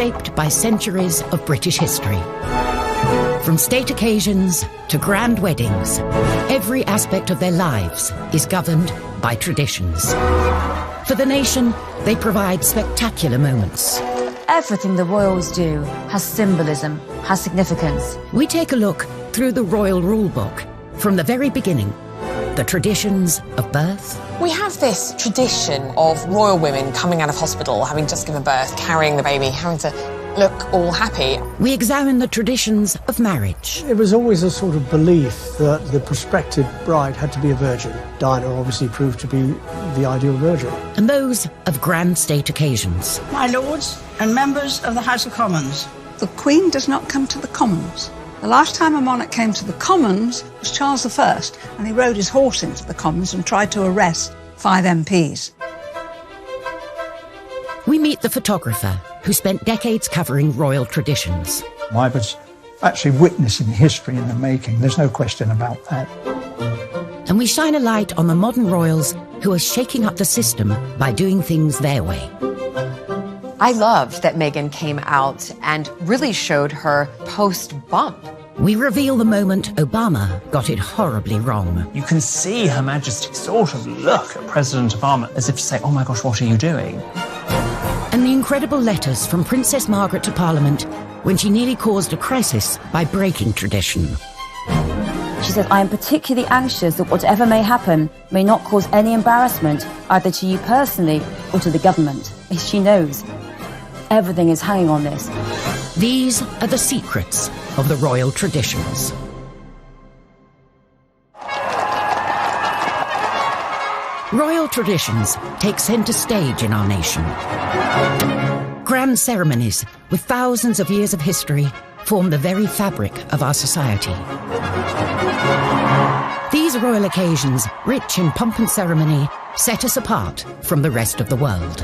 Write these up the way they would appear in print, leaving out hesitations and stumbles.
shaped by centuries of British history. From state occasions to grand weddings, every aspect of their lives is governed by traditions. For the nation, they provide spectacular moments. Everything the royals do has symbolism, has significance. We take a look through the Royal Rulebook from the very beginning. The traditions of birth. We have this tradition of royal women coming out of hospital, having just given birth, carrying the baby, having to look all happy. We examine the traditions of marriage. It was always a sort of belief that the prospective bride had to be a virgin. Diana obviously proved to be the ideal virgin. And those of grand state occasions. My lords and members of the House of Commons. The Queen does not come to the Commons. The last time a monarch came to the Commons was Charles I, and he rode his horse into the Commons and tried to arrest 5 MPs. We meet the photographer who spent decades covering royal traditions. I was actually witnessing history in the making, there's no question about that. And we shine a light on the modern royals who are shaking up the system by doing things their way. I loved that Meghan came out and really showed her post-bump. We reveal the moment Obama got it horribly wrong. You can see Her Majesty sort of look at President Obama as if to say, oh my gosh, what are you doing? And the incredible letters from Princess Margaret to Parliament when she nearly caused a crisis by breaking tradition. She said, I am particularly anxious that whatever may happen may not cause any embarrassment either to you personally or to the government. She knows everything is hanging on this. These are the secrets of the royal traditions. Royal traditions take centre stage in our nation. Grand ceremonies with thousands of years of history form the very fabric of our society. These royal occasions, rich in pomp and ceremony, set us apart from the rest of the world.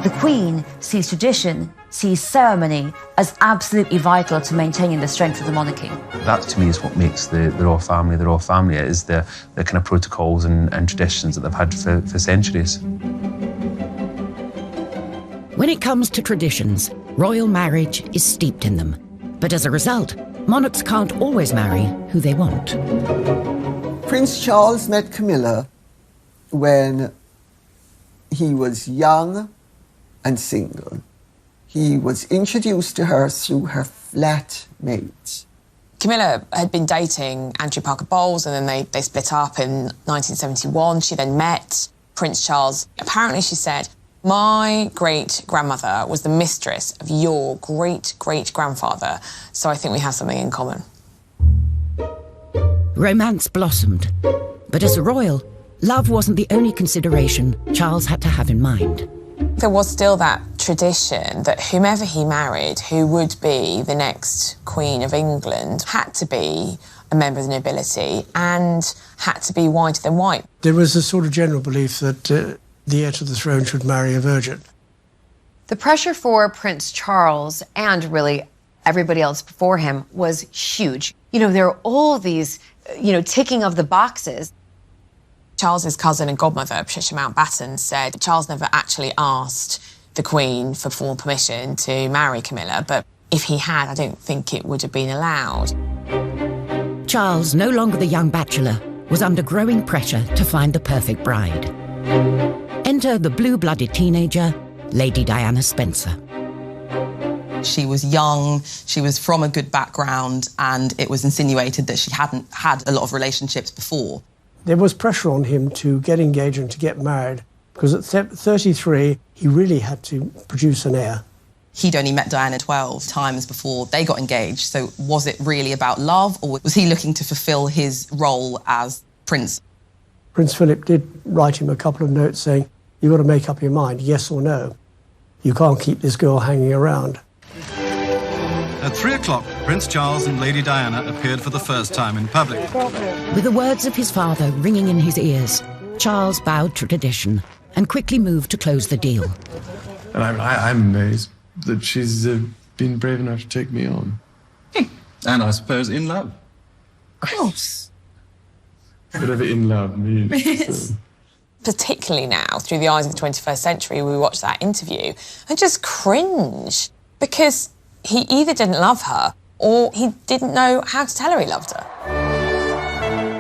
The Queen sees tradition, sees ceremony as absolutely vital to maintaining the strength of the monarchy. That, to me, is what makes the royal family the royal family. It is the kind of protocols and traditions that they've had for centuries. When it comes to traditions, royal marriage is steeped in them. But as a result, monarchs can't always marry who they want. Prince Charles met Camilla when he was young and single. He was introduced to her through her flatmate. Camilla had been dating Andrew Parker Bowles, and then they split up in 1971. She then met Prince Charles. Apparently, she said, my great-grandmother was the mistress of your great-great-grandfather, so I think we have something in common. Romance blossomed. But as a royal, love wasn't the only consideration Charles had to have in mind. There was still that tradition that whomever he married, who would be the next Queen of England, had to be a member of the nobility and had to be whiter than white. There was a sort of general belief that the heir to the throne should marry a virgin. The pressure for Prince Charles, and really everybody else before him, was huge. You know, there are all these, ticking of the boxes. Charles's cousin and godmother, Patricia Mountbatten, said Charles never actually asked the Queen for formal permission to marry Camilla, but if he had, I don't think it would have been allowed. Charles, no longer the young bachelor, was under growing pressure to find the perfect bride. Enter the blue-blooded teenager, Lady Diana Spencer. She was young, she was from a good background, and it was insinuated that she hadn't had a lot of relationships before. There was pressure on him to get engaged and to get married, because at 33, he really had to produce an heir. He'd only met Diana 12 times before they got engaged, so was it really about love, or was he looking to fulfil his role as prince? Prince Philip did write him a couple of notes saying, you've got to make up your mind, yes or no. You can't keep this girl hanging around. At 3 o'clock, Prince Charles and Lady Diana appeared for the first time in public. With the words of his father ringing in his ears, Charles bowed to tradition and quickly moved to close the deal. And I'm amazed that she's been brave enough to take me on. And I suppose in love. Of course. Whatever in love means. particularly now, through the eyes of the 21st century, we watch that interview and just cringe, because he either didn't love her or he didn't know how to tell her he loved her.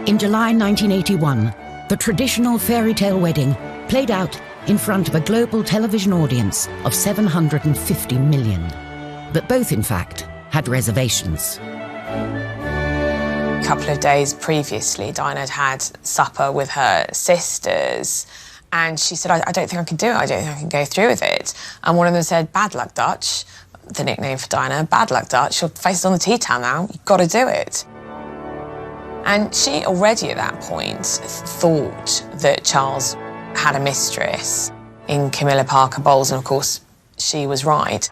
In July 1981, the traditional fairy tale wedding played out in front of a global television audience of 750 million. But both, in fact, had reservations. A couple of days previously, Diana had had supper with her sisters, and she said, I don't think I can do it, I don't think I can go through with it. And one of them said, "Bad luck, Dutch," the nickname for Diana, "Bad luck, Dutch, your face is on the tea towel now, you've got to do it." And she already at that point thought that Charles had a mistress in Camilla Parker Bowles, and of course, she was right.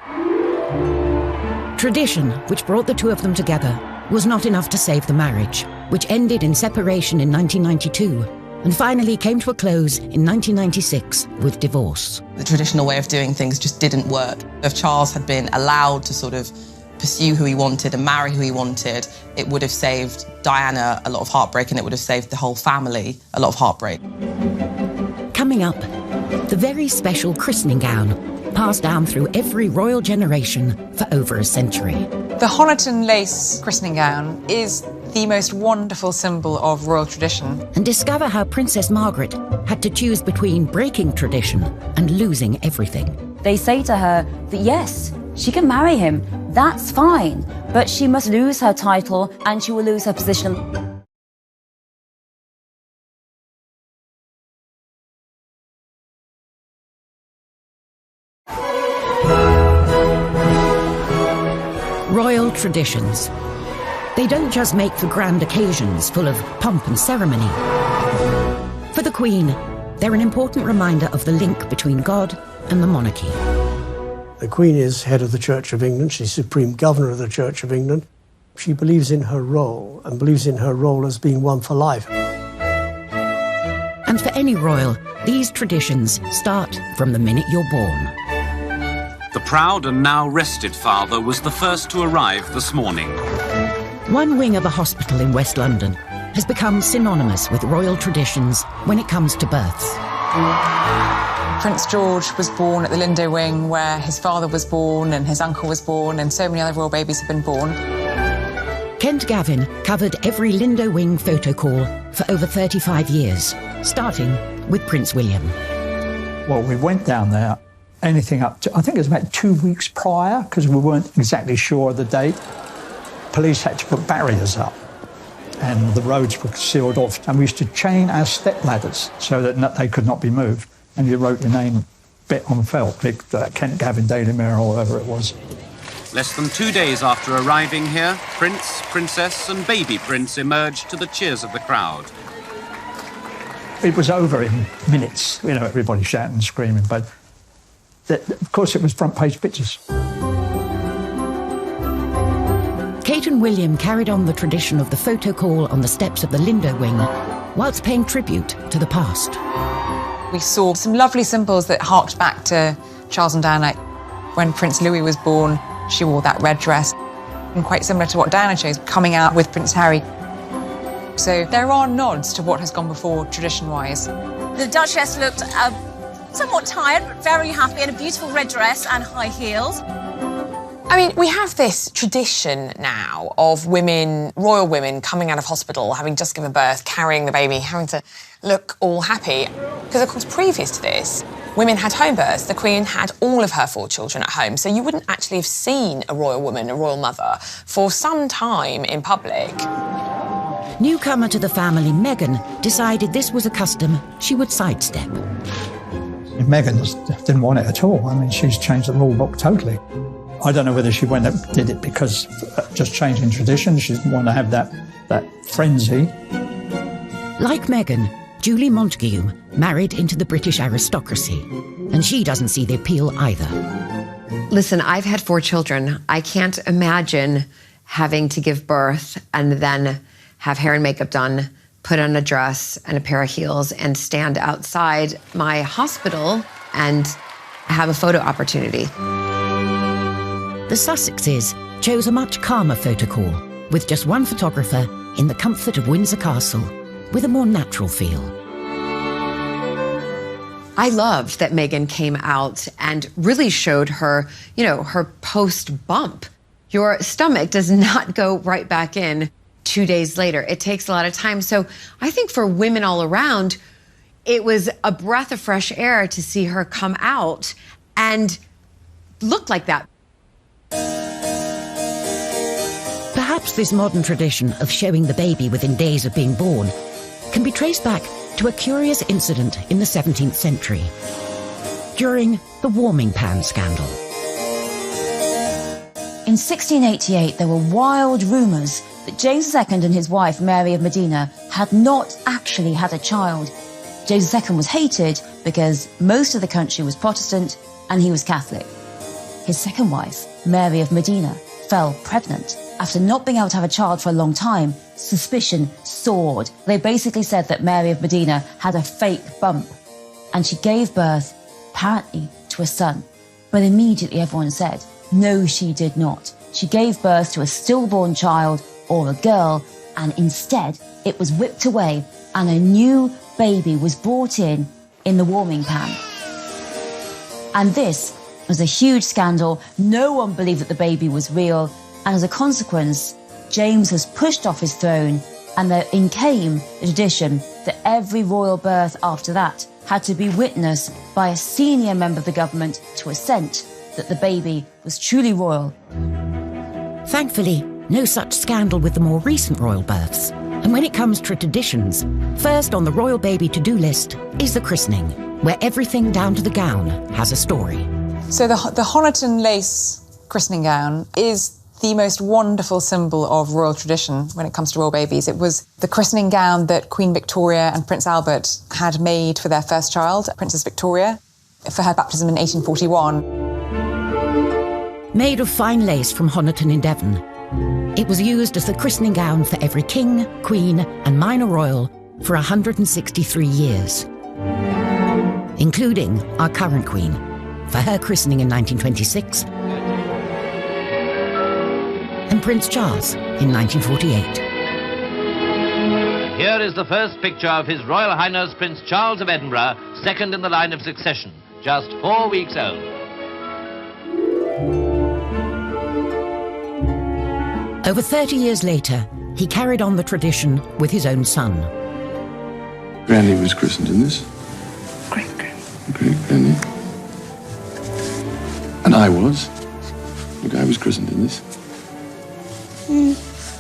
Tradition, which brought the two of them together, was not enough to save the marriage, which ended in separation in 1992 and finally came to a close in 1996 with divorce. The traditional way of doing things just didn't work. If Charles had been allowed to sort of pursue who he wanted and marry who he wanted, it would have saved Diana a lot of heartbreak, and it would have saved the whole family a lot of heartbreak. Coming up, the very special christening gown, passed down through every royal generation for over a century. The Honiton lace christening gown is the most wonderful symbol of royal tradition. And discover how Princess Margaret had to choose between breaking tradition and losing everything. They say to her that yes, she can marry him, that's fine, but she must lose her title and she will lose her position. Royal traditions. They don't just make for grand occasions full of pomp and ceremony. For the Queen, they're an important reminder of the link between God and the monarchy. The Queen is head of the Church of England. She's Supreme Governor of the Church of England. She believes in her role, and believes in her role as being one for life. And for any royal, these traditions start from the minute you're born. The proud and now rested father was the first to arrive this morning. One wing of a hospital in West London has become synonymous with royal traditions when it comes to births. Prince George was born at the Lindo Wing, where his father was born and his uncle was born, and so many other royal babies have been born. Kent Gavin covered every Lindo Wing photo call for over 35 years, starting with Prince William. Well, we went down there, anything up to, I think it was about 2 weeks prior, because we weren't exactly sure of the date. Police had to put barriers up, and the roads were sealed off, and we used to chain our step ladders so that they could not be moved. And you wrote your name bit on felt, Kent Gavin, Daily Mirror, or whatever it was. Less than 2 days after arriving here, Prince, Princess and baby Prince emerged to the cheers of the crowd. It was over in minutes, you know, everybody shouting and screaming, but of course it was front page pictures. Kate and William carried on the tradition of the photo call on the steps of the Lindo Wing, whilst paying tribute to the past. We saw some lovely symbols that harked back to Charles and Diana. When Prince Louis was born, she wore that red dress, and quite similar to what Diana chose, coming out with Prince Harry. So there are nods to what has gone before, tradition-wise. The Duchess looked somewhat tired, but very happy in a beautiful red dress and high heels. I mean, we have this tradition now of women, royal women, coming out of hospital, having just given birth, carrying the baby, having to look all happy. Because, of course, previous to this, women had home births. The Queen had all of her 4 children at home, so you wouldn't actually have seen a royal woman, a royal mother, for some time in public. Newcomer to the family, Meghan, decided this was a custom she would sidestep. Meghan didn't want it at all. I mean, she's changed the rule book totally. I don't know whether she went and did it because just changing tradition. She didn't want to have that frenzy. Like Meghan, Julie Montagu married into the British aristocracy, and she doesn't see the appeal either. Listen, I've had 4 children. I can't imagine having to give birth and then have hair and makeup done, put on a dress and a pair of heels, and stand outside my hospital and have a photo opportunity. The Sussexes chose a much calmer photo call, with just one photographer in the comfort of Windsor Castle, with a more natural feel. I loved that Meghan came out and really showed her, her post-bump. Your stomach does not go right back in 2 days later. It takes a lot of time. So I think for women all around, it was a breath of fresh air to see her come out and look like that. Perhaps this modern tradition of showing the baby within days of being born can be traced back to a curious incident in the 17th century, during the warming pan scandal. In 1688, there were wild rumours that James II and his wife, Mary of Modena, had not actually had a child. James II was hated because most of the country was Protestant and he was Catholic. His second wife, Mary of Modena, fell pregnant. After not being able to have a child for a long time, suspicion soared. They basically said that Mary of Modena had a fake bump, and she gave birth, apparently, to a son. But immediately everyone said, no, she did not. She gave birth to a stillborn child, or a girl, and instead it was whipped away, and a new baby was brought in the warming pan. And this was a huge scandal. No one believed that the baby was real. And as a consequence, James was pushed off his throne, and in came the tradition that every royal birth after that had to be witnessed by a senior member of the government to assent that the baby was truly royal. Thankfully, no such scandal with the more recent royal births. And when it comes to traditions, first on the royal baby to-do list is the christening, where everything down to the gown has a story. So the Honiton lace christening gown is the most wonderful symbol of royal tradition when it comes to royal babies. It was the christening gown that Queen Victoria and Prince Albert had made for their first child, Princess Victoria, for her baptism in 1841. Made of fine lace from Honiton in Devon, it was used as the christening gown for every king, queen and minor royal for 163 years, including our current queen, for her christening in 1926, and Prince Charles in 1948. Here is the first picture of His Royal Highness Prince Charles of Edinburgh, second in the line of succession, just 4 weeks old. Over 30 years later, he carried on the tradition with his own son. Granny was christened in this. Great-granny. And I was. Look, I was christened in this.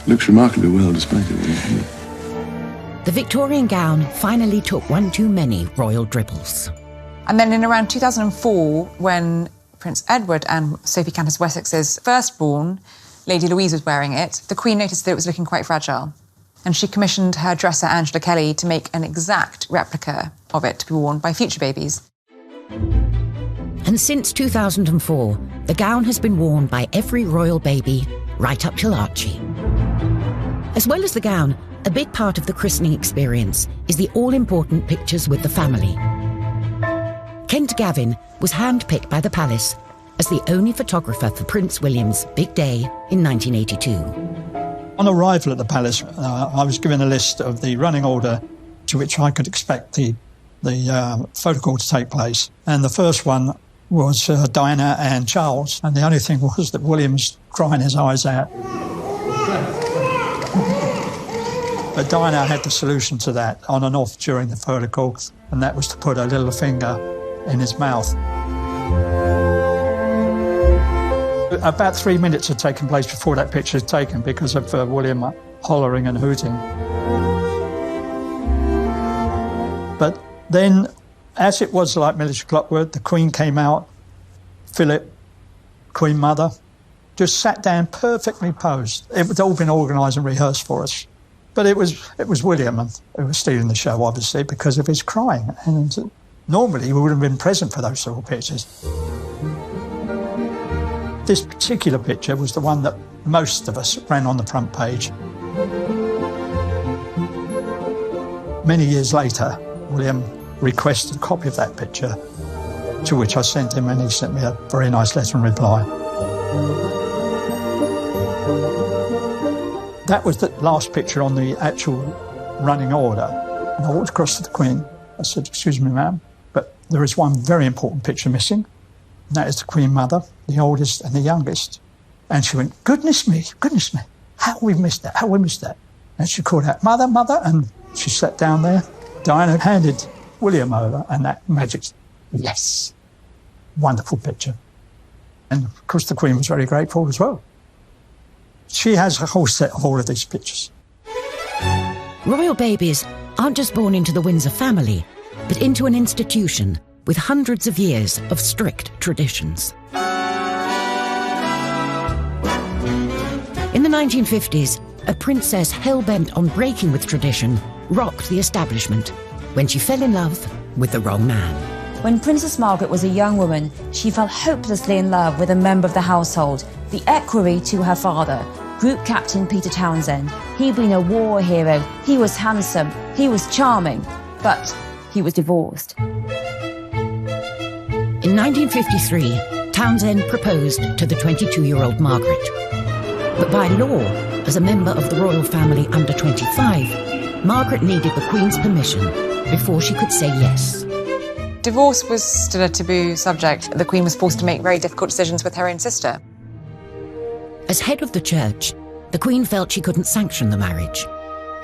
Looks remarkably well despite it. The Victorian gown finally took one too many royal dribbles. And then in around 2004, when Prince Edward and Sophie Countess of Wessex's firstborn, Lady Louise, was wearing it, the Queen noticed that it was looking quite fragile. And she commissioned her dresser, Angela Kelly, to make an exact replica of it to be worn by future babies. And since 2004, the gown has been worn by every royal baby, right up till Archie. As well as the gown, a big part of the christening experience is the all-important pictures with the family. Kent Gavin was handpicked by the palace as the only photographer for Prince William's big day in 1982. On arrival at the palace, I was given a list of the running order to which I could expect the photo call to take place. And the first one was Diana and Charles, and the only thing was that William's crying his eyes out. But Diana had the solution to that on and off during the photo call, and that was to put her little finger in his mouth. About 3 minutes had taken place before that picture was taken because of William hollering and hooting. But then, as it was like military clockwork, the Queen came out, Philip, Queen Mother, just sat down perfectly posed. It had all been organised and rehearsed for us. But it was William who was stealing the show, obviously, because of his crying. And normally we would have been present for those sort of pictures. This particular picture was the one that most of us ran on the front page. Many years later, William requested a copy of that picture, to which I sent him, and he sent me a very nice letter in reply. That was the last picture on the actual running order. And I walked across to the Queen. I said, "Excuse me, ma'am, but There is one very important picture missing, and that is the Queen Mother, the oldest and the youngest. And she went, goodness me, how have we missed that, And she called out, mother, mother, and she sat down there. Diana handed William over, and that magic, yes, wonderful picture. And of course the Queen was very grateful as well. She has a whole set of all of these pictures. Royal babies aren't just born into the Windsor family, but into an institution with hundreds of years of strict traditions. In the 1950s, a princess hell-bent on breaking with tradition rocked the establishment when she fell in love with the wrong man. When Princess Margaret was a young woman, she fell hopelessly in love with a member of the household, the equerry to her father, Group Captain Peter Townsend. He'd been a war hero, he was handsome, he was charming, but he was divorced. In 1953, Townsend proposed to the 22-year-old Margaret. But by law, as a member of the royal family under 25, Margaret needed the Queen's permission before she could say yes. Divorce was still a taboo subject. The Queen was forced to make very difficult decisions with her own sister. As head of the church, the Queen felt she couldn't sanction the marriage.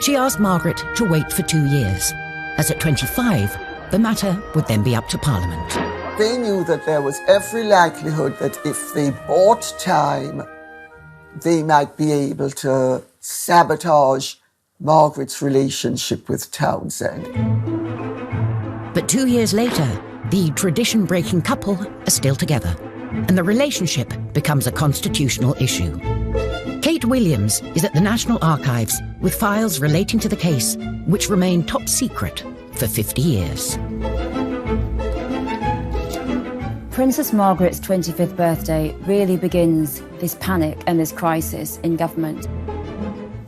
She asked Margaret to wait for 2 years, as at 25, the matter would then be up to Parliament. They knew that there was every likelihood that if they bought time, they might be able to sabotage Margaret's relationship with Townsend. But 2 years later, the tradition-breaking couple are still together, and the relationship becomes a constitutional issue. Kate Williams is at the National Archives with files relating to the case, which remain top secret for 50 years. Princess Margaret's 25th birthday really begins this panic and this crisis in government.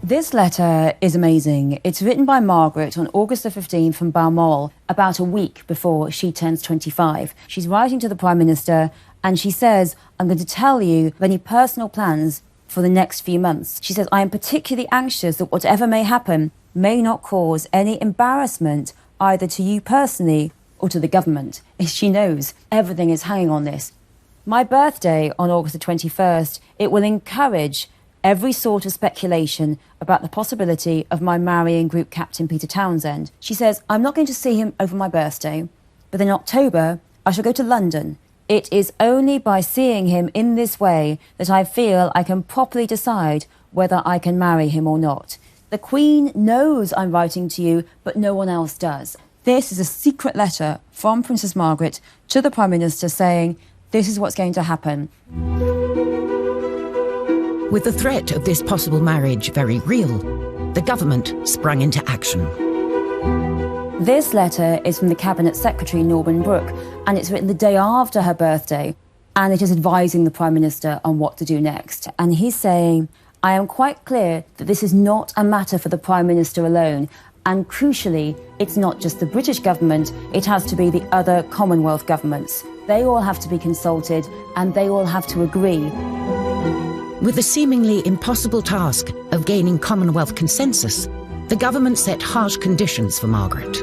This letter is amazing. It's written by Margaret on August the 15th from Balmoral, about a week before she turns 25. She's writing to the Prime Minister and she says, I'm going to tell you of any personal plans for the next few months. She says, I am particularly anxious that whatever may happen may not cause any embarrassment either to you personally or to the government. She knows everything is hanging on this. My birthday on August the 21st, it will encourage every sort of speculation about the possibility of my marrying Group Captain Peter Townsend. She says, I'm not going to see him over my birthday, but in October, I shall go to London. It is only by seeing him in this way that I feel I can properly decide whether I can marry him or not. The Queen knows I'm writing to you, but no one else does. This is a secret letter from Princess Margaret to the Prime Minister saying, this is what's going to happen. With the threat of this possible marriage very real, the government sprung into action. This letter is from the Cabinet Secretary, Norman Brooke, and it's written the day after her birthday, and it is advising the Prime Minister on what to do next. And he's saying, I am quite clear that this is not a matter for the Prime Minister alone, and crucially, it's not just the British government, it has to be the other Commonwealth governments. They all have to be consulted, and they all have to agree. With the seemingly impossible task of gaining Commonwealth consensus, the government set harsh conditions for Margaret.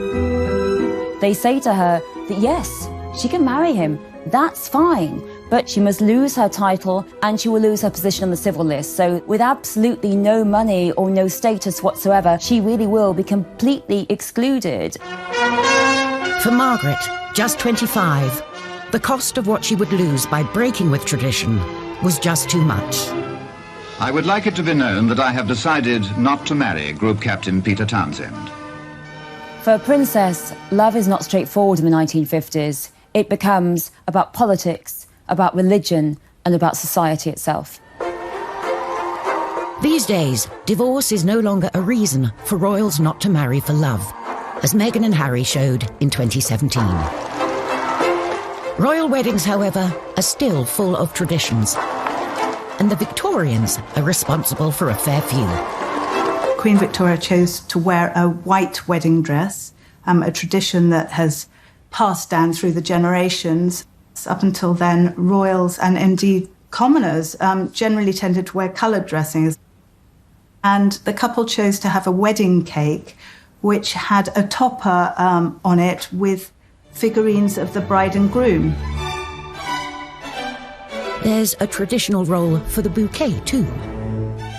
They say to her that yes, she can marry him, that's fine, but she must lose her title and she will lose her position on the civil list. So with absolutely no money or no status whatsoever, she really will be completely excluded. For Margaret, just 25, the cost of what she would lose by breaking with tradition was just too much. I would like it to be known that I have decided not to marry Group Captain Peter Townsend. For a princess, love is not straightforward in the 1950s. It becomes about politics, about religion, and about society itself. These days, divorce is no longer a reason for royals not to marry for love, as Meghan and Harry showed in 2017. Royal weddings, however, are still full of traditions, and the Victorians are responsible for a fair few. Queen Victoria chose to wear a white wedding dress, a tradition that has passed down through the generations. Up until then, royals and indeed commoners generally tended to wear coloured dressings. And the couple chose to have a wedding cake which had a topper on it with figurines of the bride and groom. There's a traditional role for the bouquet too.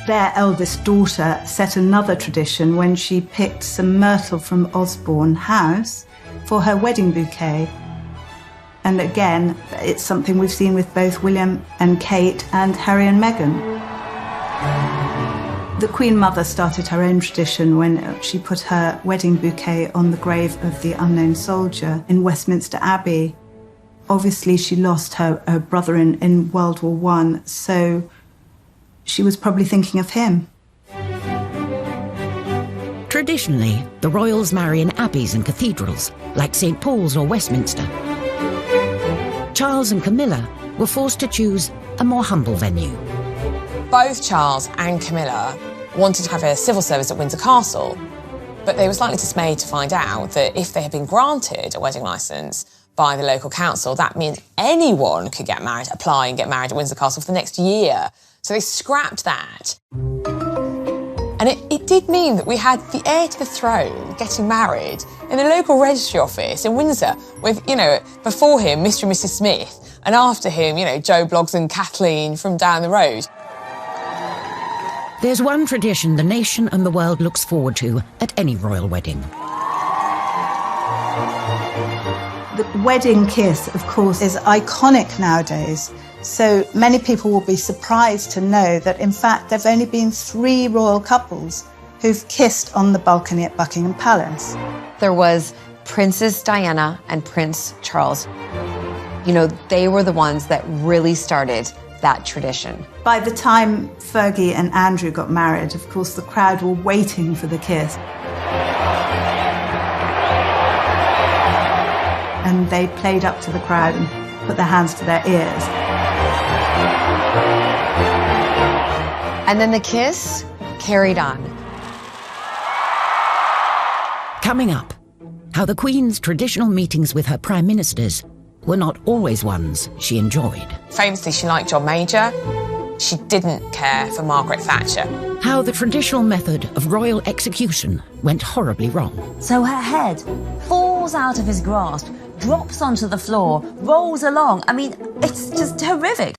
Their eldest daughter set another tradition when she picked some myrtle from Osborne House for her wedding bouquet. And again, it's something we've seen with both William and Kate and Harry and Meghan. The Queen Mother started her own tradition when she put her wedding bouquet on the grave of the unknown soldier in Westminster Abbey. Obviously, she lost her brother in World War I, so she was probably thinking of him. Traditionally, the royals marry in abbeys and cathedrals, like St. Paul's or Westminster. Charles and Camilla were forced to choose a more humble venue. Both Charles and Camilla wanted to have a civil service at Windsor Castle, but they were slightly dismayed to find out that if they had been granted a wedding licence by the local council, that meant anyone could get married, apply and get married at Windsor Castle for the next year. So they scrapped that. And it did mean that we had the heir to the throne getting married in a local registry office in Windsor with, before him, Mr. and Mrs. Smith, and after him, Joe Bloggs and Kathleen from down the road. There's one tradition the nation and the world looks forward to at any royal wedding. The wedding kiss, of course, is iconic nowadays. So many people will be surprised to know that, in fact, there have only been 3 royal couples who've kissed on the balcony at Buckingham Palace. There was Princess Diana and Prince Charles. They were the ones that really started that tradition. By the time Fergie and Andrew got married, of course, the crowd were waiting for the kiss. And they played up to the crowd and put their hands to their ears. And then the kiss carried on. Coming up, how the Queen's traditional meetings with her prime ministers were not always ones she enjoyed. Famously, she liked John Major. She didn't care for Margaret Thatcher. How the traditional method of royal execution went horribly wrong. So her head falls out of his grasp, drops onto the floor, rolls along. I mean, it's just horrific.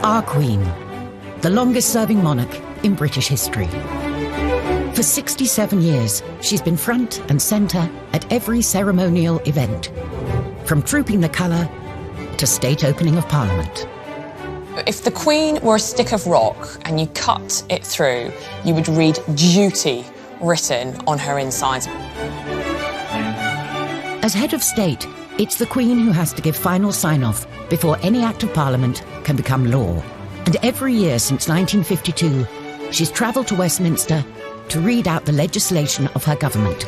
Our Queen, the longest-serving monarch in British history. For 67 years, she's been front and centre at every ceremonial event, from trooping the colour to state opening of Parliament. If the Queen were a stick of rock and you cut it through, you would read duty written on her insides. As head of state, it's the Queen who has to give final sign-off before any act of Parliament can become law. And every year since 1952, she's travelled to Westminster to read out the legislation of her government,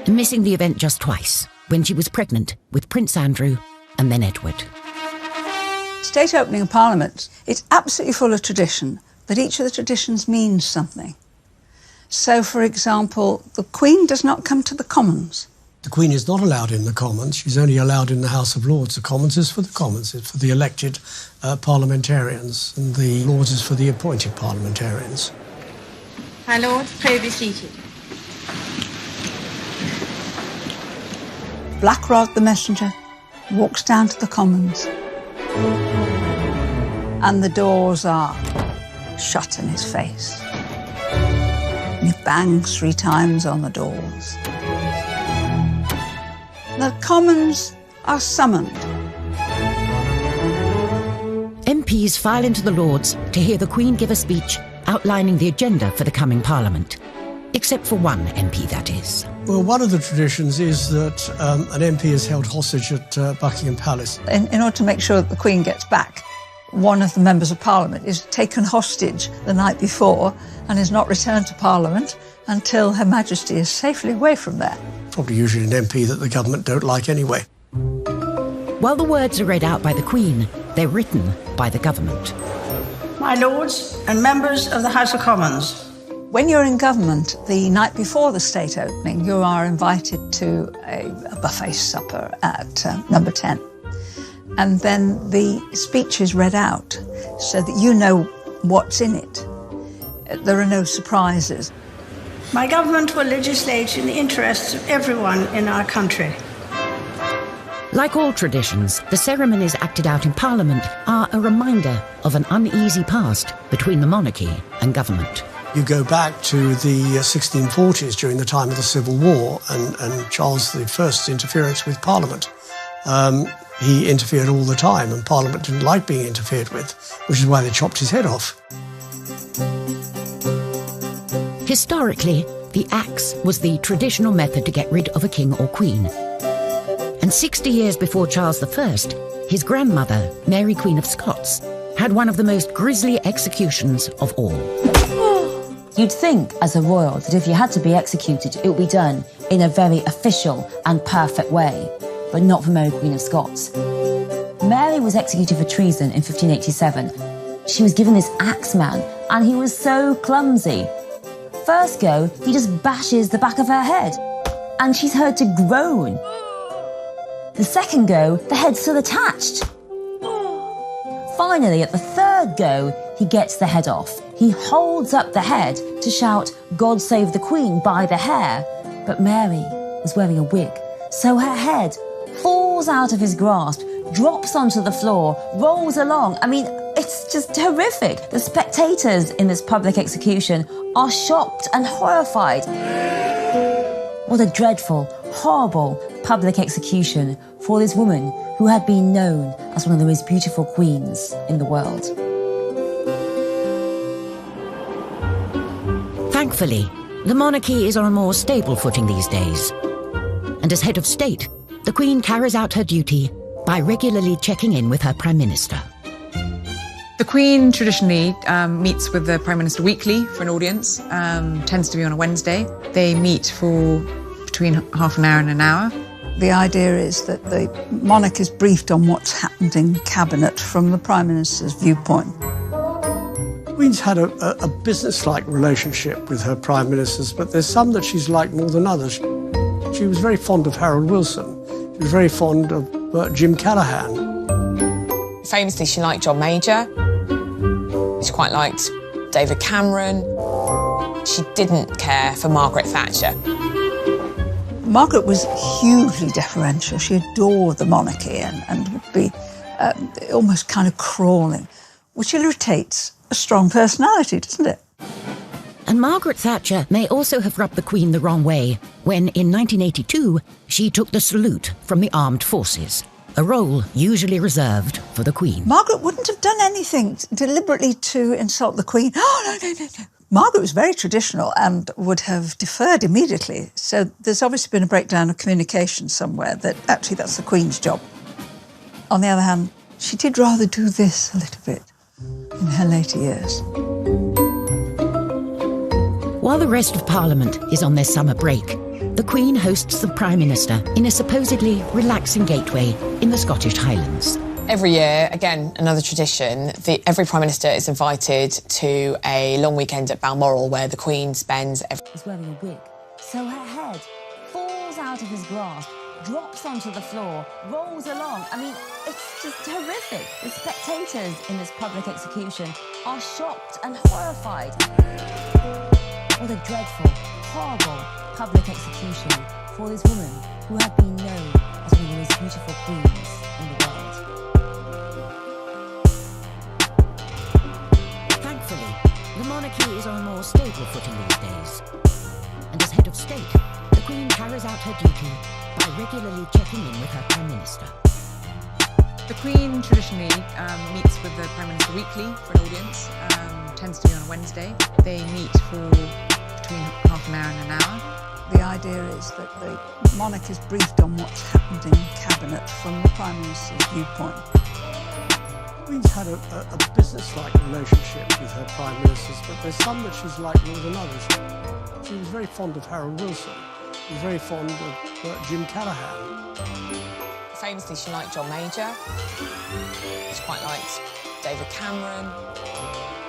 missing the event just twice, when she was pregnant with Prince Andrew and then Edward. State opening of Parliament, it's absolutely full of tradition, but each of the traditions means something. So, for example, the Queen does not come to the Commons. The Queen is not allowed in the Commons. She's only allowed in the House of Lords. The Commons is for the Commons. It's for the elected parliamentarians, and the Lords is for the appointed parliamentarians. My Lord, pray be seated. Black Rod the messenger walks down to the Commons, and the doors are shut in his face. And he bangs 3 times on the doors. The Commons are summoned. MPs file into the Lords to hear the Queen give a speech outlining the agenda for the coming Parliament. Except for one MP, that is. Well, one of the traditions is that an MP is held hostage at Buckingham Palace. In order to make sure that the Queen gets back, one of the members of Parliament is taken hostage the night before and is not returned to Parliament until Her Majesty is safely away from there. Probably usually an MP that the government don't like anyway. While the words are read out by the Queen, they're written by the government. My Lords and members of the House of Commons. When you're in government, the night before the state opening, you are invited to a buffet supper at number 10. And then the speech is read out so that you know what's in it. There are no surprises. My government will legislate in the interests of everyone in our country. Like all traditions, the ceremonies acted out in Parliament are a reminder of an uneasy past between the monarchy and government. You go back to the 1640s during the time of the Civil War and Charles I's interference with Parliament. He interfered all the time, and Parliament didn't like being interfered with, which is why they chopped his head off. Historically, the axe was the traditional method to get rid of a king or queen. And 60 years before Charles I, his grandmother, Mary Queen of Scots, had one of the most grisly executions of all. You'd think, as a royal, that if you had to be executed, it would be done in a very official and perfect way, but not for Mary Queen of Scots. Mary was executed for treason in 1587. She was given this axe man, and he was so clumsy. First go, he just bashes the back of her head, and she's heard to groan. The second go, the head's still attached. Finally, at the third go, he gets the head off. He holds up the head to shout, "God save the Queen," by the hair. But Mary was wearing a wig, so her head falls out of his grasp, drops onto the floor, rolls along. I mean, it's just horrific. The spectators in this public execution are shocked and horrified. What a dreadful, horrible public execution for this woman who had been known as one of the most beautiful queens in the world. Thankfully, the monarchy is on a more stable footing these days. And as head of state, the Queen carries out her duty by regularly checking in with her Prime Minister. The Queen traditionally meets with the Prime Minister weekly for an audience, tends to be on a Wednesday. They meet for between half an hour and an hour. The idea is that the monarch is briefed on what's happened in Cabinet from the Prime Minister's viewpoint. The Queen's had a business-like relationship with her Prime Ministers, but there's some that she's liked more than others. She was very fond of Harold Wilson. She was very fond of Jim Callaghan. Famously, she liked John Major. She quite liked David Cameron. She didn't care for Margaret Thatcher. Margaret was hugely deferential. She adored the monarchy and would be almost kind of crawling, which irritates a strong personality, doesn't it? And Margaret Thatcher may also have rubbed the Queen the wrong way when, in 1982, she took the salute from the armed forces, a role usually reserved for the Queen. Margaret wouldn't have done anything deliberately to insult the Queen. Oh, no. Margaret was very traditional and would have deferred immediately. So there's obviously been a breakdown of communication somewhere that actually that's the Queen's job. On the other hand, she did rather do this a little bit in her later years. While the rest of Parliament is on their summer break, the Queen hosts the Prime Minister in a supposedly relaxing gateway in the Scottish Highlands. Every year, again, another tradition, every Prime Minister is invited to a long weekend at Balmoral where the Queen spends... He's wearing a wig, so her head falls out of his grasp, drops onto the floor, rolls along. I mean, it's just horrific. The spectators in this public execution are shocked and horrified. What a dreadful, horrible public execution for this woman who had been known as one of the most beautiful queens in the world. Thankfully, the monarchy is on a more stable footing these days. And as head of state, the Queen carries out her duty by regularly checking in with her Prime Minister. The Queen traditionally meets with the Prime Minister weekly for an audience, tends to be on a Wednesday. They meet for between half an hour and an hour. The idea is that the monarch is briefed on what's happened in Cabinet from the Prime Minister's viewpoint. The Queen's had a business-like relationship with her Prime Ministers, but there's some that she's liked more than others. She was very fond of Harold Wilson. She was very fond of Jim Callaghan. Famously, she liked John Major. She quite liked David Cameron.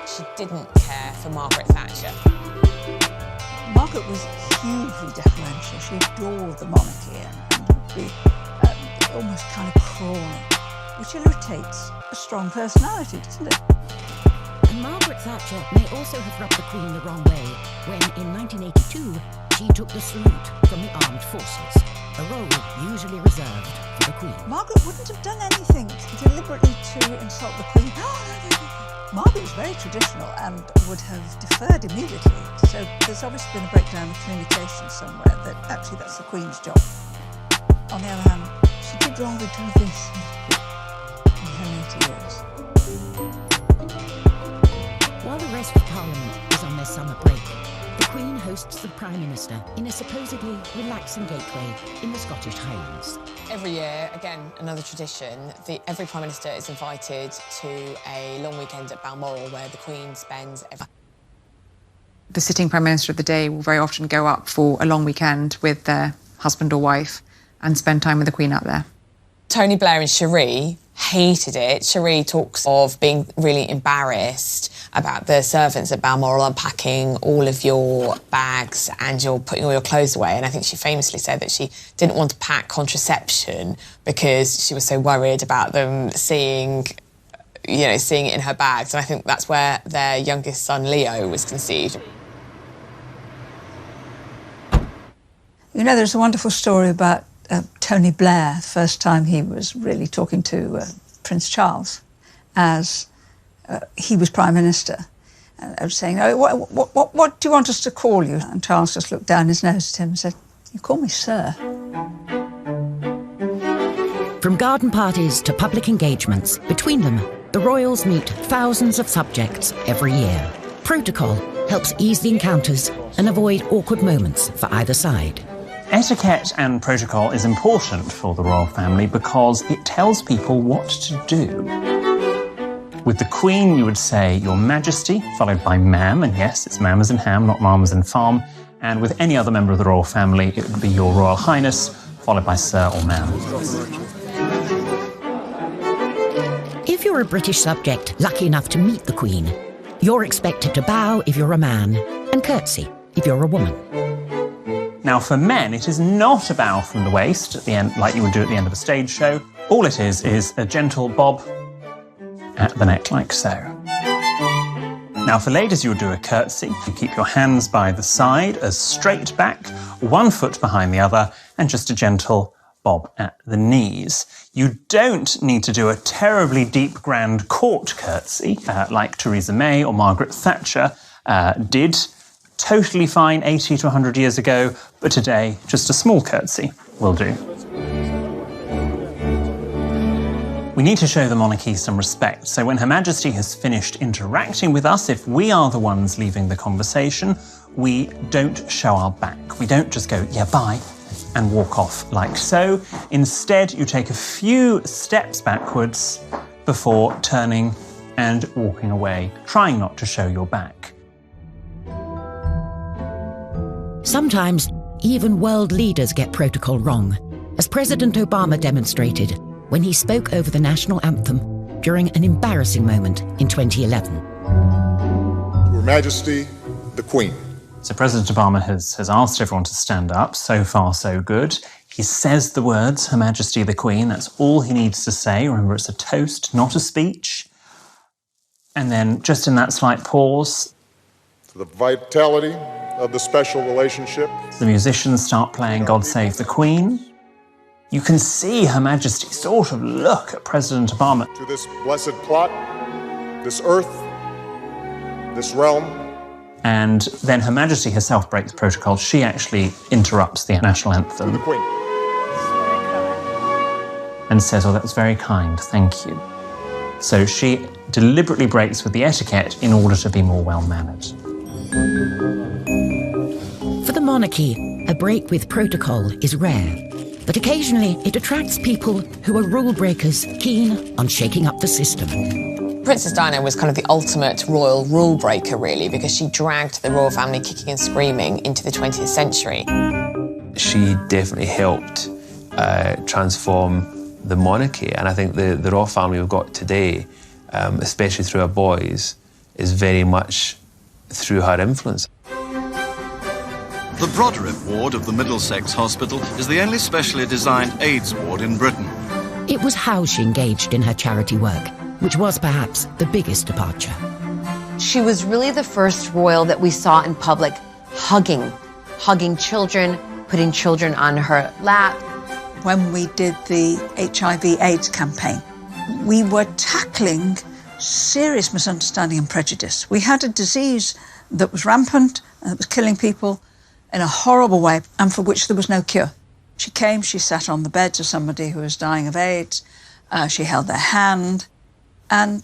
She didn't care for Margaret Thatcher. Margaret was hugely deferential. She adored the monarchy and would be almost kind of crawling, which irritates a strong personality, doesn't it? And Margaret Thatcher may also have rubbed the Queen the wrong way when, in 1982, she took the salute from the armed forces, a role usually reserved for the Queen. Margaret wouldn't have done anything deliberately to insult the Queen. Margaret was very traditional and would have deferred immediately. So there's obviously been a breakdown of communication somewhere that actually that's the Queen's job. On the other hand, she did rather do this in her later years. While the rest of Parliament is on their summer break, the Queen hosts the Prime Minister in a supposedly relaxing gateway in the Scottish Highlands. Every year, again, another tradition, every Prime Minister is invited to a long weekend at Balmoral where the Queen spends... The sitting Prime Minister of the day will very often go up for a long weekend with their husband or wife and spend time with the Queen up there. Tony Blair and Cherie hated it. Cherie talks of being really embarrassed about the servants at Balmoral unpacking all of your bags and you're putting all your clothes away. And I think she famously said that she didn't want to pack contraception because she was so worried about them seeing it in her bags. And I think that's where their youngest son, Leo, was conceived. You know, there's a wonderful story about Tony Blair, the first time he was really talking to Prince Charles as he was Prime Minister. I was saying, what do you want us to call you? And Charles just looked down his nose at him and said, you call me Sir. From garden parties to public engagements, between them, the royals meet thousands of subjects every year. Protocol helps ease the encounters and avoid awkward moments for either side. Etiquette and protocol is important for the royal family because it tells people what to do. With the Queen, you would say Your Majesty, followed by Ma'am, and yes, it's ma'am as in ham, not ma'am as in farm. And with any other member of the royal family, it would be Your Royal Highness, followed by Sir or Ma'am. If you're a British subject lucky enough to meet the Queen, you're expected to bow if you're a man and curtsy if you're a woman. Now, for men, it is not a bow from the waist at the end, like you would do at the end of a stage show. All it is a gentle bob at the neck, like so. Now, for ladies, you would do a curtsy. You keep your hands by the side, as straight back, one foot behind the other, and just a gentle bob at the knees. You don't need to do a terribly deep, grand court curtsy, like Theresa May or Margaret Thatcher did. Totally fine 80 to 100 years ago, but today, just a small curtsy will do. We need to show the monarchy some respect, so when Her Majesty has finished interacting with us, if we are the ones leaving the conversation, we don't show our back. We don't just go, yeah, bye, and walk off like so. Instead, you take a few steps backwards before turning and walking away, trying not to show your back. Sometimes, even world leaders get protocol wrong, as President Obama demonstrated when he spoke over the national anthem during an embarrassing moment in 2011. Her Majesty, the Queen. So President Obama has asked everyone to stand up. So far, so good. He says the words, Her Majesty, the Queen. That's all he needs to say. Remember, it's a toast, not a speech. And then, just in that slight pause, For the vitality of the special relationship. The musicians start playing God Save the Queen. You can see Her Majesty sort of look at President Obama. To this blessed plot, this earth, this realm. And then Her Majesty herself breaks protocol. She actually interrupts the national anthem. To the Queen. And says, oh, that was very kind, thank you. So she deliberately breaks with the etiquette in order to be more well-mannered. For the monarchy, a break with protocol is rare, but occasionally it attracts people who are rule breakers keen on shaking up the system. Princess Diana was kind of the ultimate royal rule breaker, really, because she dragged the royal family kicking and screaming into the 20th century. She definitely helped transform the monarchy, and I think the royal family we've got today, especially through our boys, is very much through her influence. The Broderick ward of the Middlesex Hospital is the only specially designed AIDS ward in Britain. It was how she engaged in her charity work, which was perhaps the biggest departure. She was really the first royal that we saw in public hugging children, putting children on her lap. When we did the HIV/AIDS campaign, we were tackling serious misunderstanding and prejudice. We had a disease that was rampant and that was killing people in a horrible way and for which there was no cure. She came, she sat on the beds of somebody who was dying of AIDS, she held their hand, and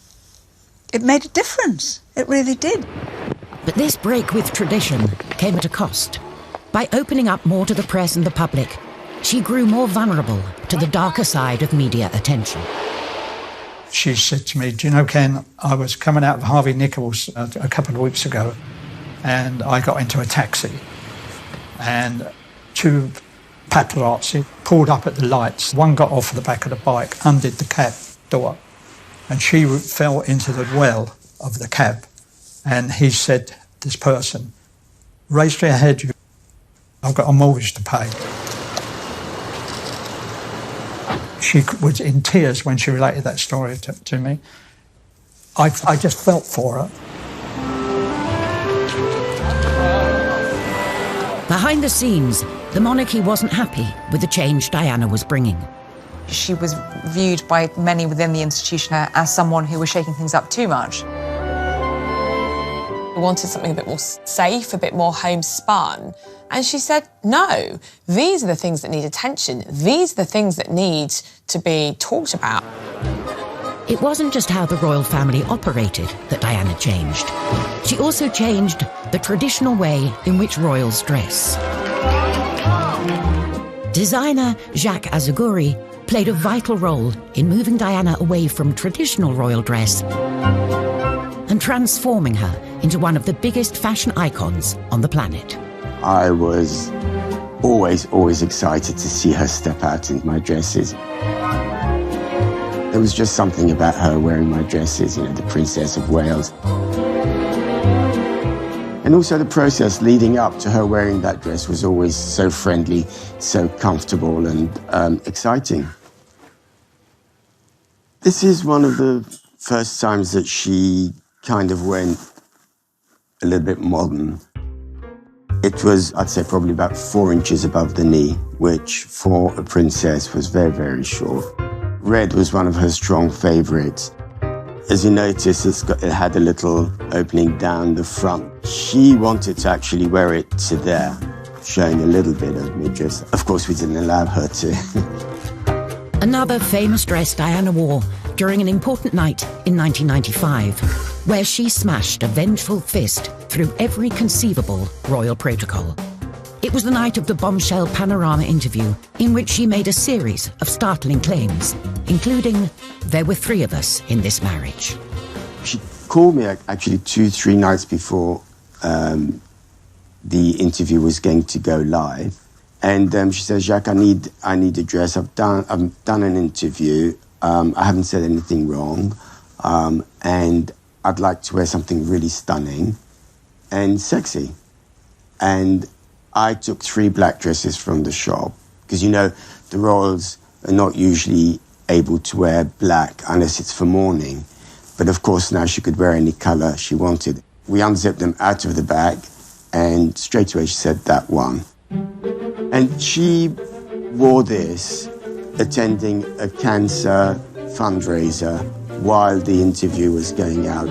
it made a difference. It really did. But this break with tradition came at a cost. By opening up more to the press and the public, she grew more vulnerable to the darker side of media attention. She said to me, "Do you know, Ken, I was coming out of Harvey Nichols a couple of weeks ago, and I got into a taxi, and two paparazzi pulled up at the lights. One got off the back of the bike, undid the cab door, and she fell into the well of the cab. And he said, this person, raise your head, I've got a mortgage to pay." She was in tears when she related that story to me. I just felt for her. Behind the scenes, the monarchy wasn't happy with the change Diana was bringing. She was viewed by many within the institution as someone who was shaking things up too much. We wanted something a bit more safe, a bit more homespun. And she said, no, these are the things that need attention. These are the things that need to be talked about. It wasn't just how the royal family operated that Diana changed. She also changed the traditional way in which royals dress. Designer Jacques Azuguri played a vital role in moving Diana away from traditional royal dress and transforming her into one of the biggest fashion icons on the planet. I was always excited to see her step out in my dresses. There was just something about her wearing my dresses, you know, the Princess of Wales. And also the process leading up to her wearing that dress was always so friendly, so comfortable and exciting. This is one of the first times that she kind of went a little bit modern. It was, I'd say, probably about 4 inches above the knee, which for a princess was very, very short. Red was one of her strong favorites. As you notice, it had a little opening down the front. She wanted to actually wear it to there, showing a little bit of midriff. Of course, we didn't allow her to. Another famous dress Diana wore during an important night in 1995, where she smashed a vengeful fist through every conceivable royal protocol. It was the night of the bombshell Panorama interview, in which she made a series of startling claims, including, "There were 3 of us in this marriage." She called me actually 2-3 nights before the interview was going to go live. And she said, "Jacques, I need a dress. I've done an interview. I haven't said anything wrong. And I'd like to wear something really stunning and sexy." And I took 3 black dresses from the shop because, you know, the royals are not usually able to wear black unless it's for mourning. But of course now she could wear any colour she wanted. We unzipped them out of the bag and straight away she said, "That one." And she wore this attending a cancer fundraiser while the interview was going out.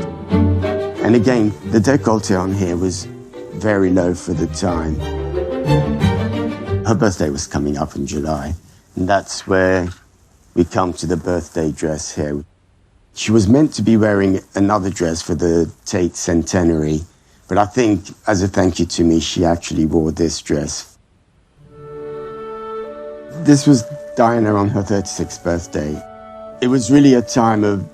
And again, the décolleté on here was very low for the time. Her birthday was coming up in July, and that's where we come to the birthday dress here. She was meant to be wearing another dress for the Tate centenary, but I think as a thank you to me, she actually wore this dress. This was Diana on her 36th birthday. It was really a time of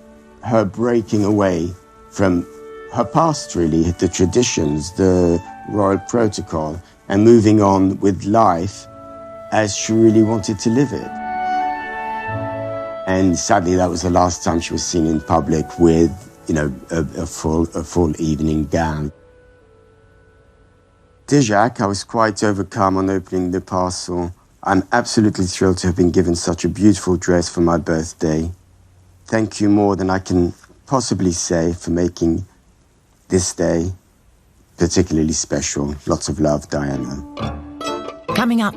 her breaking away from her past, really, the traditions, the royal protocol, and moving on with life as she really wanted to live it. And sadly, that was the last time she was seen in public with, you know, a full evening gown. Dear Jacques, I was quite overcome on opening the parcel. I'm absolutely thrilled to have been given such a beautiful dress for my birthday. Thank you more than I can possibly say for making this day, particularly special. Lots of love, Diana. Coming up,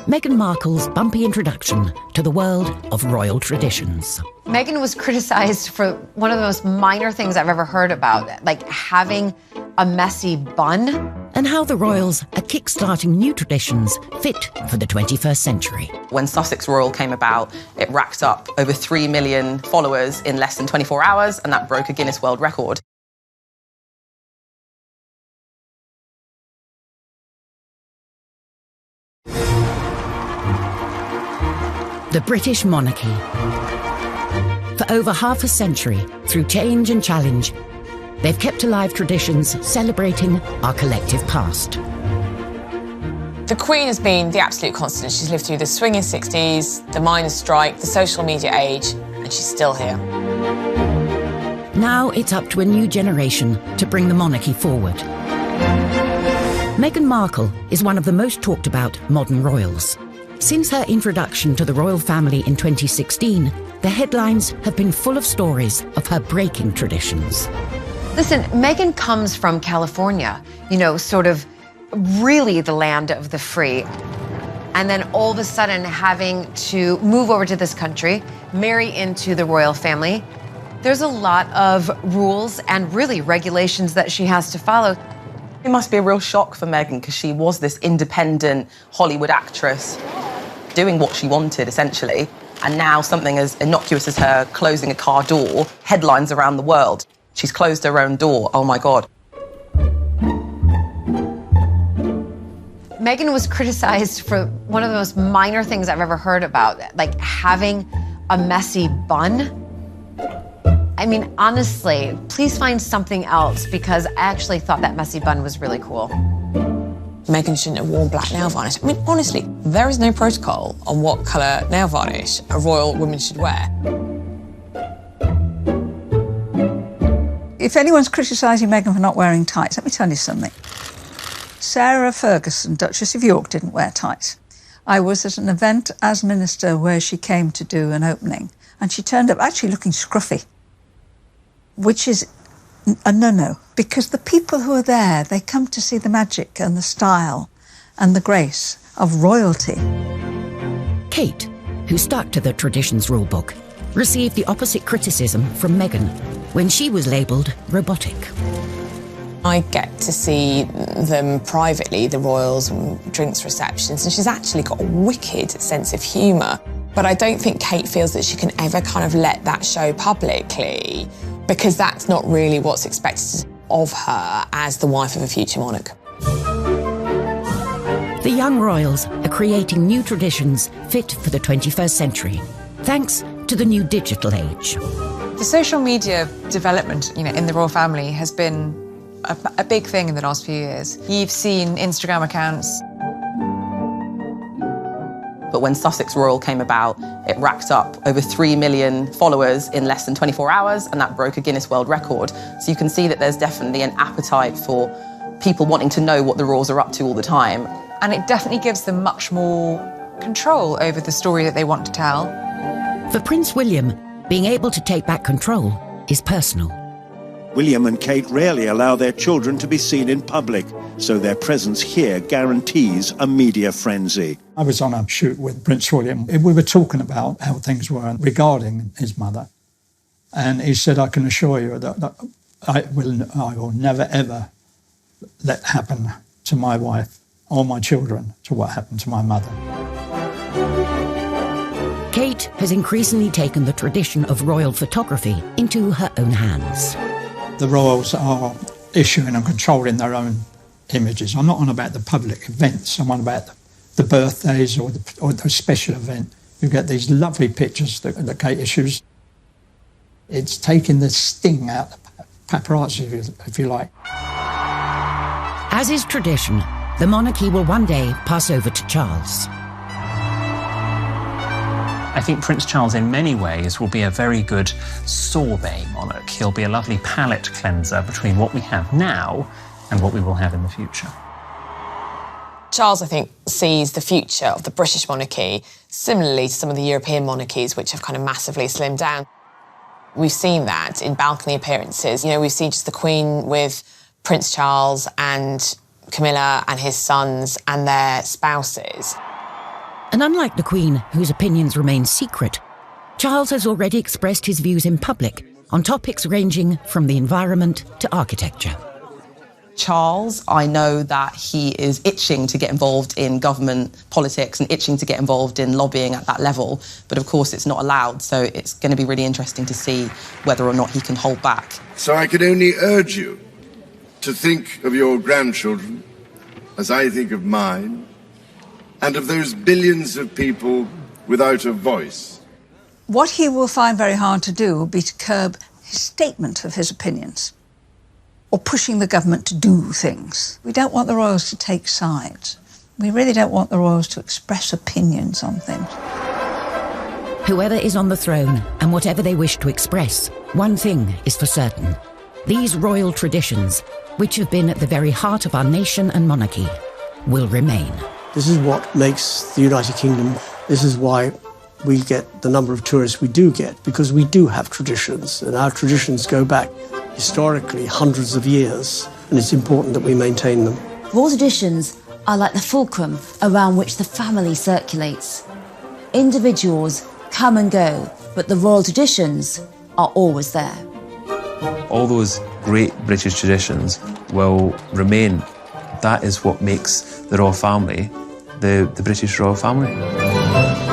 Meghan Markle's bumpy introduction to the world of royal traditions. Meghan was criticized for one of the most minor things I've ever heard about, like having a messy bun. And how the royals are kickstarting new traditions fit for the 21st century. When Sussex Royal came about, it racked up over 3 million followers in less than 24 hours, and that broke a Guinness World Record. The British monarchy. For over half a century, through change and challenge, they've kept alive traditions celebrating our collective past. The Queen has been the absolute constant. She's lived through the swinging 60s, the miners' strike, the social media age, and she's still here. Now it's up to a new generation to bring the monarchy forward. Meghan Markle is one of the most talked about modern royals. Since her introduction to the royal family in 2016, the headlines have been full of stories of her breaking traditions. Listen, Meghan comes from California, you know, sort of really the land of the free. And then all of a sudden having to move over to this country, marry into the royal family. There's a lot of rules and really regulations that she has to follow. It must be a real shock for Meghan because she was this independent Hollywood actress doing what she wanted, essentially. And now something as innocuous as her closing a car door, headlines around the world. She's closed her own door. Oh, my God. Meghan was criticized for one of the most minor things I've ever heard about, like having a messy bun. I mean, honestly, please find something else because I actually thought that messy bun was really cool. Meghan shouldn't have worn black nail varnish. I mean, honestly, there is no protocol on what colour nail varnish a royal woman should wear. If anyone's criticising Meghan for not wearing tights, let me tell you something. Sarah Ferguson, Duchess of York, didn't wear tights. I was at an event as minister where she came to do an opening, and she turned up actually looking scruffy, which is a no-no, because the people who are there, they come to see the magic and the style and the grace of royalty. Kate, who stuck to the traditions rulebook, received the opposite criticism from Meghan when she was labelled robotic. I get to see them privately, the royals, drinks receptions, and she's actually got a wicked sense of humour. But I don't think Kate feels that she can ever kind of let that show publicly, because that's not really what's expected of her as the wife of a future monarch. The young royals are creating new traditions fit for the 21st century, thanks to the new digital age. The social media development, you know, in the royal family has been a big thing in the last few years. You've seen Instagram accounts. But when Sussex Royal came about, it racked up over 3 million followers in less than 24 hours, and that broke a Guinness World Record. So you can see that there's definitely an appetite for people wanting to know what the royals are up to all the time. And it definitely gives them much more control over the story that they want to tell. For Prince William, being able to take back control is personal. William and Kate rarely allow their children to be seen in public, so their presence here guarantees a media frenzy. I was on a shoot with Prince William. We were talking about how things were regarding his mother. And he said, I can assure you that I will never, ever let happen to my wife or my children to what happened to my mother. Kate has increasingly taken the tradition of royal photography into her own hands. The royals are issuing and controlling their own images. I'm not on about the public events. I'm on about the birthdays or the special event. You get these lovely pictures that Kate issues. It's taking the sting out of paparazzi, if you like. As is tradition, the monarchy will one day pass over to Charles. I think Prince Charles, in many ways, will be a very good sorbet monarch. He'll be a lovely palate cleanser between what we have now and what we will have in the future. Charles, I think, sees the future of the British monarchy similarly to some of the European monarchies, which have kind of massively slimmed down. We've seen that in balcony appearances. You know, we've seen just the Queen with Prince Charles and Camilla and his sons and their spouses. And unlike the Queen, whose opinions remain secret, Charles has already expressed his views in public on topics ranging from the environment to architecture. Charles, I know that he is itching to get involved in government politics and itching to get involved in lobbying at that level, but of course it's not allowed, so it's going to be really interesting to see whether or not he can hold back. So I can only urge you to think of your grandchildren as I think of mine, and of those billions of people without a voice. What he will find very hard to do will be to curb his statement of his opinions, or pushing the government to do things. We don't want the royals to take sides. We really don't want the royals to express opinions on things. Whoever is on the throne and whatever they wish to express, one thing is for certain. These royal traditions, which have been at the very heart of our nation and monarchy, will remain. This is what makes the United Kingdom, this is why we get the number of tourists we do get, because we do have traditions, and our traditions go back historically hundreds of years, and it's important that we maintain them. Royal traditions are like the fulcrum around which the family circulates. Individuals come and go, but the royal traditions are always there. All those great British traditions will remain. That is what makes the royal family the British royal family.